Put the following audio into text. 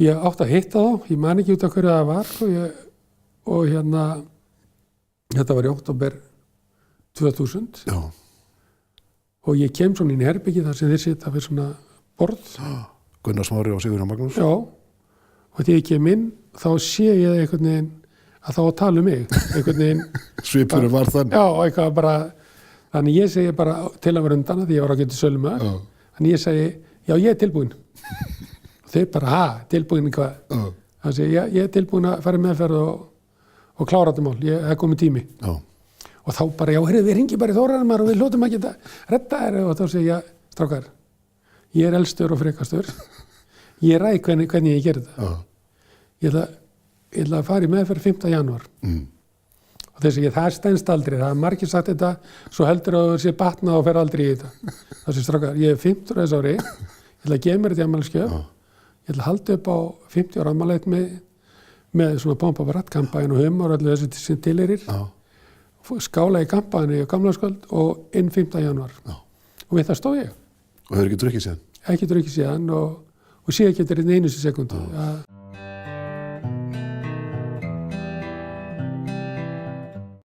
Ég átti að hitta þá, ég man ekki út af hverju það var og þetta var í október 2000 Já. og ég kem svona inn í herbyggi þar sem þeir sita við svona borð. Gunnar Smári og Sigurður Magnús. Já, og þegar ég kem inn þá sé ég einhvern veginn að þá að tala um mig, einhvern veginn. Svipurinn var þannig. Já, eitthvað bara, þannig ég segi bara til að vera undan því ég var ágættur sölumæður. Þannig ég segi, já ég er tilbúinn. Og þeir bara, tilbúinn hvað? Þannig segi ég er tilbúinn að fara í meðferð og klára þetta mál, það er komið tími. Já. Og þá bara, já, heyrðu, við ringjum bara í Þórarinmar og við hljótum að geta redda þér og þá segi ég, strákar, ég er elstur og frekastur. Ég ræð hvernig ég gerir þetta. Ég ætla að fara í meðferð 5. janúar. Og þess að það stendst aldrei, það er margir sagt þetta, svo heldur að það sé batna og fer aldrei í þetta. Það sé strákar, ég er 50 þess ári, ég ætla að gefa mér þetta í afmælisgjöf, ég ætla að halda upp á 50 ára afmælið með svona pompa og rattkampæn og humor og allir þessi sem tilheyrir. Skála í kampaðinni og gamlarskvöld og inn 5. janúar. Og við það stóð ég. Og hefur ekki drukkið síðan? Ekki drukkið síðan og sé ekki eftir einu sekúndu.